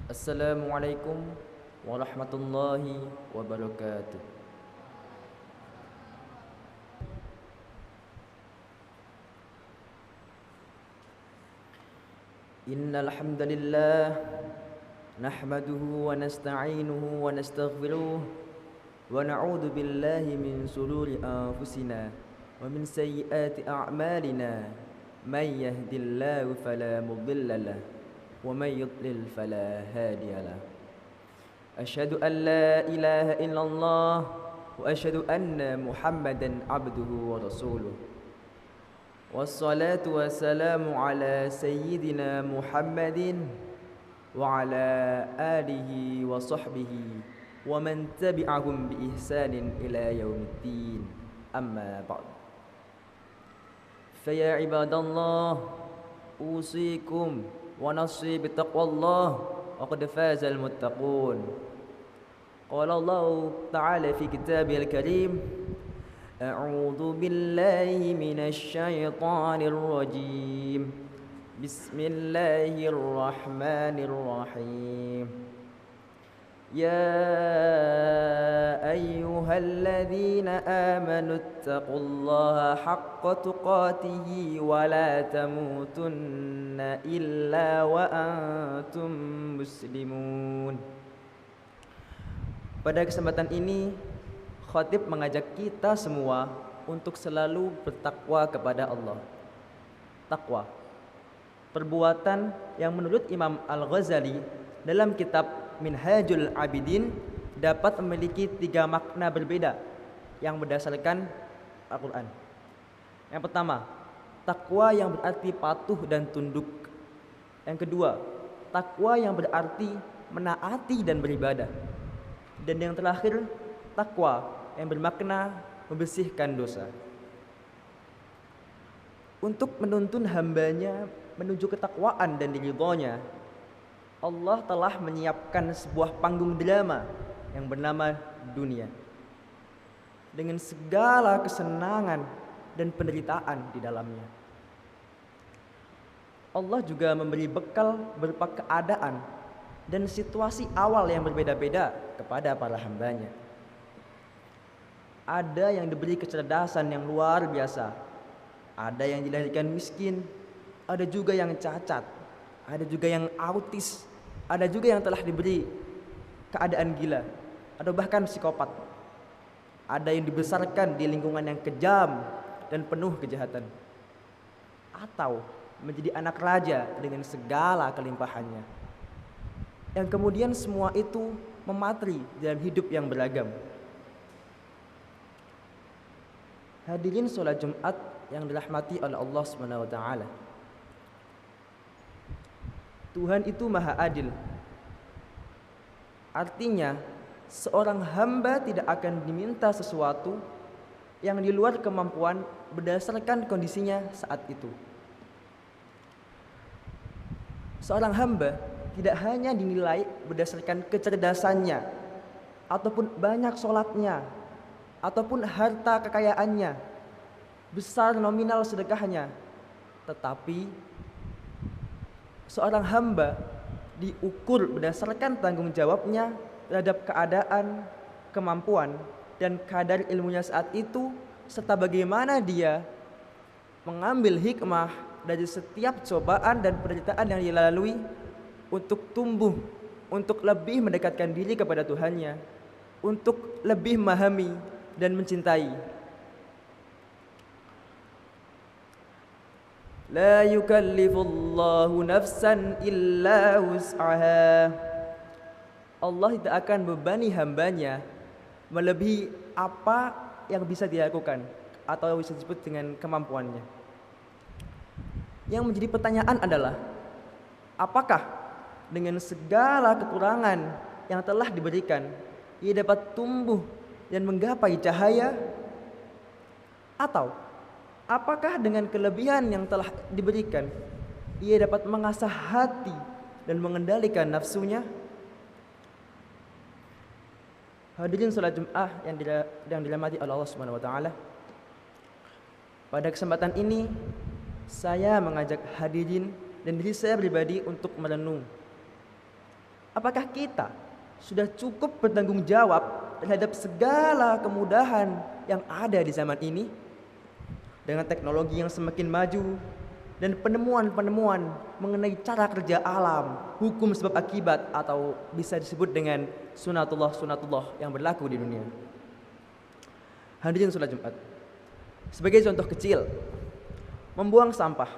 Assalamualaikum warahmatullahi wabarakatuh. Innal hamdalillah nahmaduhu wa nasta'inuhu wa nastaghfiruh wa na'udzu billahi min shururi anfusina wa min sayyiati a'malina. May yahdihillahu fala mudilla lahu wa may yudlil fala hadiya lahu. Asyhadu an la ilaha illallah wa asyhadu anna Muhammadan abduhu wa rasuluh. Wassalatu wassalamu ala sayyidina Muhammadin wa ala alihi wa sahbihi wa man tabi'ahum bi ihsanin ila yaumiddin. Amma ba'd. Faya ibadallah, usikum wa nafsi bitaqwallah wa qad fazal muttaqun. Qala Allah ta'ala fi kitabihil karim: A'udzu billahi minasy syaithanir rajim. Bismillahirrahmanirrahim. Ya ayyuhalladzina amanu taqullaha haqqa tuqatih wa la tamutunna illa wa antum muslimun. Pada kesempatan ini khatib mengajak kita semua untuk selalu bertakwa kepada Allah. Takwa, perbuatan yang menurut Imam Al-Ghazali dalam kitab Minhajul Abidin dapat memiliki 3 makna berbeda yang berdasarkan Al-Quran. Yang pertama, takwa yang berarti patuh dan tunduk. Yang kedua, takwa yang berarti menaati dan beribadah. Dan yang terakhir, takwa yang bermakna membersihkan dosa. Untuk menuntun hambanya menuju ketakwaan dan diridhonya, Allah telah menyiapkan sebuah panggung drama yang bernama dunia, dengan segala kesenangan dan penderitaan di dalamnya. Allah juga memberi bekal berupa keadaan dan situasi awal yang berbeda-beda kepada para hambanya. Ada yang diberi kecerdasan yang luar biasa, ada yang dilahirkan miskin, ada juga yang cacat, ada juga yang autis, ada juga yang telah diberi keadaan gila, atau bahkan psikopat. Ada yang dibesarkan di lingkungan yang kejam dan penuh kejahatan, atau menjadi anak raja dengan segala kelimpahannya, yang kemudian semua itu mematri dalam hidup yang beragam. Hadirin sholat Jumat yang dirahmati oleh Allah Subhanahu wa taala. Tuhan itu Maha Adil. Artinya, seorang hamba tidak akan diminta sesuatu yang di luar kemampuan berdasarkan kondisinya saat itu. Seorang hamba tidak hanya dinilai berdasarkan kecerdasannya, ataupun banyak sholatnya, ataupun harta kekayaannya, besar nominal sedekahnya, tetapi seorang hamba diukur berdasarkan tanggung jawabnya terhadap keadaan, kemampuan, dan kadar ilmunya saat itu, serta bagaimana dia mengambil hikmah dari setiap cobaan dan penderitaan yang dilalui untuk tumbuh, untuk lebih mendekatkan diri kepada Tuhannya, untuk lebih memahami dan mencintai. La yukallifullahu nafsan illa wus'aha. Allah tidak akan bebani hambanya melebihi apa yang bisa dilakukan atau bisa disebut dengan kemampuannya. Yang menjadi pertanyaan adalah, apakah dengan segala kekurangan yang telah diberikan ia dapat tumbuh dan menggapai cahaya, atau apakah dengan kelebihan yang telah diberikan ia dapat mengasah hati dan mengendalikan nafsunya? Hadirin salat Jumat yang dirahmati Allah Subhanahu wa taala. Pada kesempatan ini saya mengajak hadirin dan diri saya pribadi untuk merenung Apakah kita sudah cukup bertanggung jawab terhadap segala kemudahan yang ada di zaman ini? Dengan teknologi yang semakin maju dan penemuan-penemuan mengenai cara kerja alam, hukum sebab akibat, atau bisa disebut dengan sunatullah yang berlaku di dunia. Hadirin sholat Jumat, sebagai contoh kecil, membuang sampah.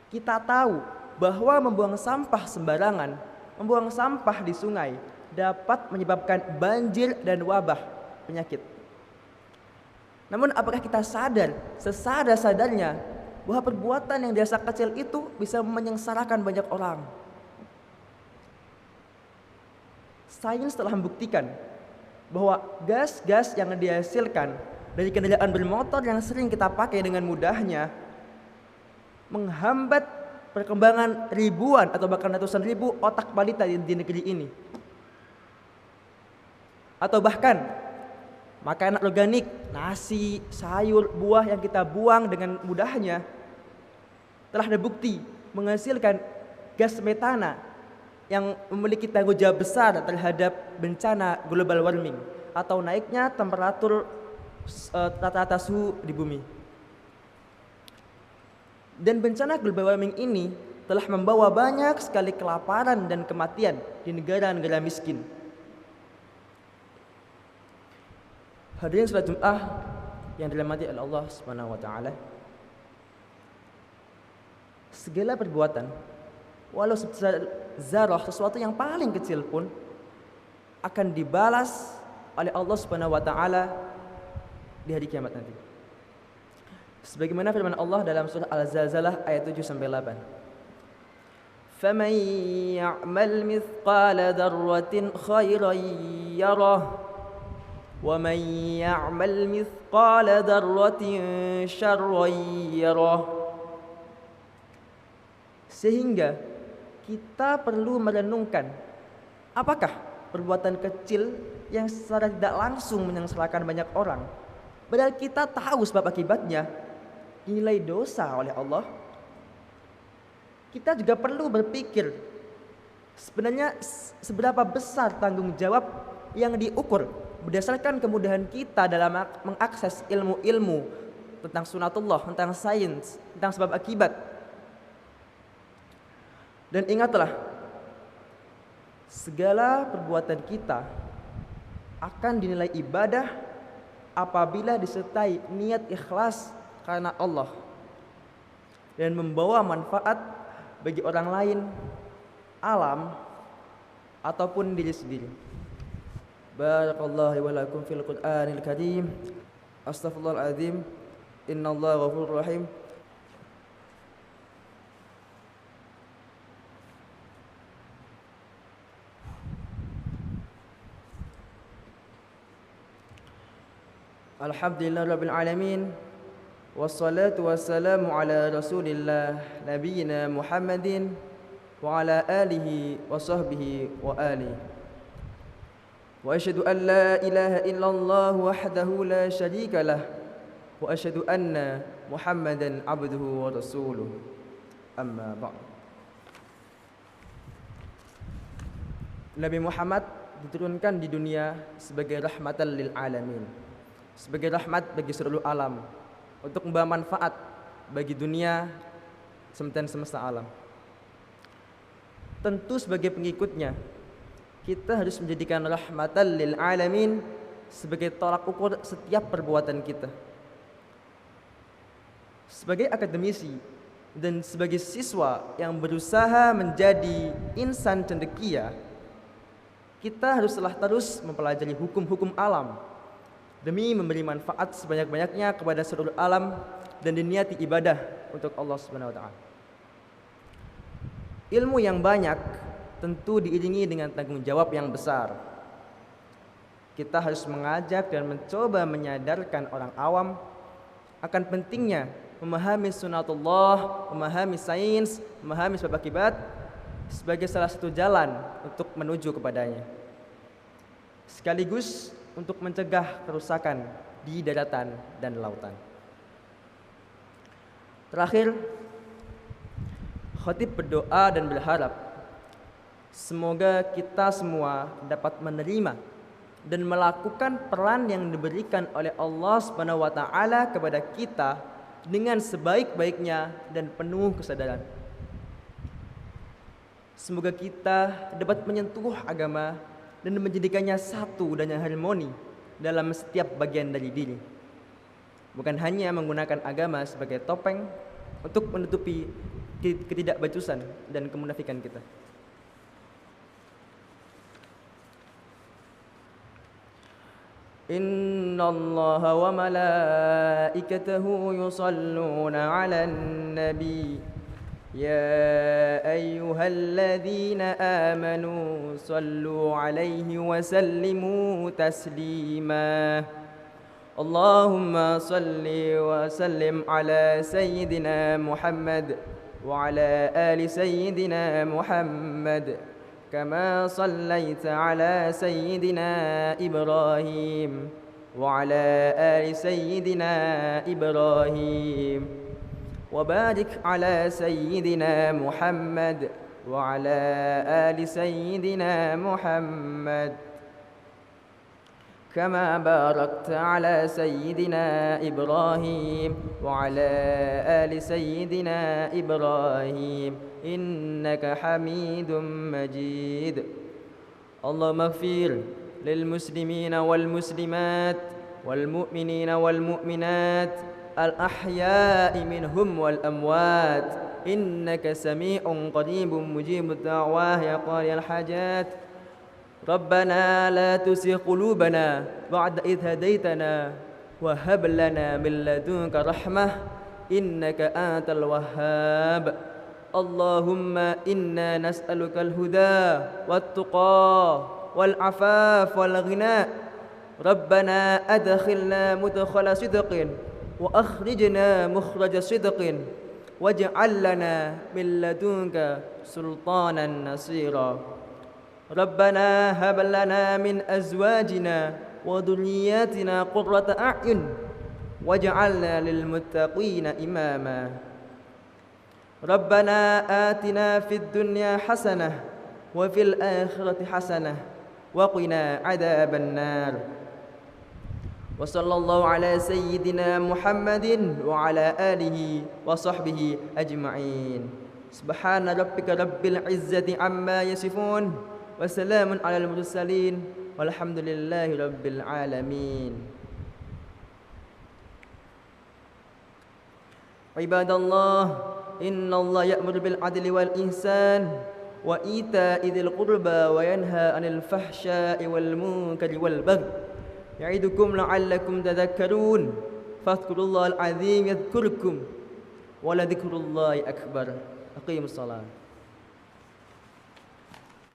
Kita tahu bahwa membuang sampah sembarangan, membuang sampah di sungai dapat menyebabkan banjir dan wabah penyakit. Namun apakah kita sadar, sesadar-sadarnya, bahwa perbuatan yang dirasa kecil itu bisa menyengsarakan banyak orang? Sains telah membuktikan bahwa gas-gas yang dihasilkan dari kendaraan bermotor yang sering kita pakai dengan mudahnya menghambat perkembangan ribuan atau bahkan ratusan ribu otak balita di negeri ini. Atau bahkan makanan organik, nasi, sayur, buah yang kita buang dengan mudahnya telah terbukti menghasilkan gas metana yang memiliki tanggung jawab besar terhadap bencana global warming atau naiknya temperatur rata-rata suhu di bumi. Dan bencana global warming ini telah membawa banyak sekali kelaparan dan kematian di negara-negara miskin. Hadirin salat Jumat yang dirahmati oleh Allah Subhanahu wa taala. Segala perbuatan, walau zarah, sesuatu yang paling kecil pun akan dibalas oleh Allah Subhanahu wa taala di hari kiamat nanti. Sebagaimana firman Allah dalam surah Al-Zalzalah ayat 7 sampai 8. "Faman ya'mal mithqala dzarratin khairan yarah وَمَنْ يَعْمَلْ مِثْقَالَ ذَرَّةٍ شَرًّا يَرَهُ." Sehingga kita perlu merenungkan, apakah perbuatan kecil yang secara tidak langsung menyengsarakan banyak orang, padahal kita tahu sebab akibatnya, dinilai dosa oleh Allah. Kita juga perlu berpikir, sebenarnya seberapa besar tanggung jawab yang diukur berdasarkan kemudahan kita dalam mengakses ilmu-ilmu tentang sunatullah, tentang sains, tentang sebab akibat. Dan ingatlah, segala perbuatan kita akan dinilai ibadah apabila disertai niat ikhlas karena Allah dan membawa manfaat bagi orang lain, alam, ataupun diri sendiri. Barakallahu wa lakum fil Qur'anil Karim. Astaghfirullahaladzim. Innallaha ghafurur rahim. Alhamdulillah rabbil alamin. Wassalatu wassalamu ala Rasulillah nabiyina Muhammadin wa ala alihi wa sahbihi wa alihi. وأشهد أن لا إله إلا الله وحده لا شريك له وأشهد أن محمدا عبده ورسوله أما بعد. Nabi Muhammad diturunkan di dunia sebagai rahmatan lil alamin, sebagai rahmat bagi seluruh alam, untuk membawa manfaat bagi dunia dan semesta alam. Tentu sebagai pengikutnya, kita harus menjadikan rahmatan lil alamin sebagai tolak ukur setiap perbuatan kita. Sebagai akademisi dan sebagai siswa yang berusaha menjadi insan cendekia, kita haruslah terus mempelajari hukum-hukum alam demi memberi manfaat sebanyak-banyaknya kepada seluruh alam dan diniati ibadah untuk Allah Subhanahu wa taala. Ilmu yang banyak tentu diiringi dengan tanggung jawab yang besar. Kita harus mengajak dan mencoba menyadarkan orang awam akan pentingnya memahami sunatullah, memahami sains, memahami sebab akibat sebagai salah satu jalan untuk menuju kepadanya, sekaligus untuk mencegah kerusakan di daratan dan lautan. Terakhir, khatib berdoa dan berharap Semoga kita semua dapat menerima dan melakukan peran yang diberikan oleh Allah Subhanahu wa taala kepada kita dengan sebaik-baiknya dan penuh kesadaran. Semoga kita dapat menyentuh agama dan menjadikannya satu dan yang harmoni dalam setiap bagian dari diri. Bukan hanya menggunakan agama sebagai topeng untuk menutupi ketidakbacusan dan kemunafikan kita. Innallaha wa malaikatahu yusalluna 'alan nabi ya ayyuhalladzina amanu sallu 'alaihi wa sallimu taslima. Allahumma salli wa sallim ala sayyidina Muhammad wa ala ali sayyidina Muhammad كما صليت على سيدنا إبراهيم وعلى آل سيدنا إبراهيم وبارك على سيدنا محمد وعلى آل سيدنا محمد كما باركت على سيدنا إبراهيم وعلى آل سيدنا إبراهيم إنك حميد مجيد. اللهم اغفر للمسلمين والمسلمات والمؤمنين والمؤمنات الأحياء منهم والأموات إنك سميع قريب مجيب الدعوات يا قاضي الحاجات. ربنا لا تزغ قلوبنا بعد إذ هديتنا وهب لنا من لدنك رحمة إنك أنت الوهاب. اللهم إنا نسألك الهدى والتقى والعفاف والغنى. ربنا أدخلنا مدخل صدق وأخرجنا مخرج صدق واجعل لنا من لدنك سلطانا نصيرا. ربنا هب لنا من أزواجنا وذرياتنا قرة أعين واجعلنا للمتقين إماما. ربنا آتنا في الدنيا حسنة وفي الآخرة حسنة وقنا عذاب النار. وصلى الله على سيدنا محمد وعلى آله وصحبه أجمعين. سبحان ربك رب العزة عما يصفون وسلام على المرسلين والحمد لله رب العالمين. عباد الله إن الله يأمر بالعدل والإحسان وإيتاء ذي القربى وينهى عن الفحشاء والمنكر والبغي يعظكم لعلكم تذكرون فاذكروا الله العظيم يذكركم ولذكر الله أكبر. أقيموا الصلاة.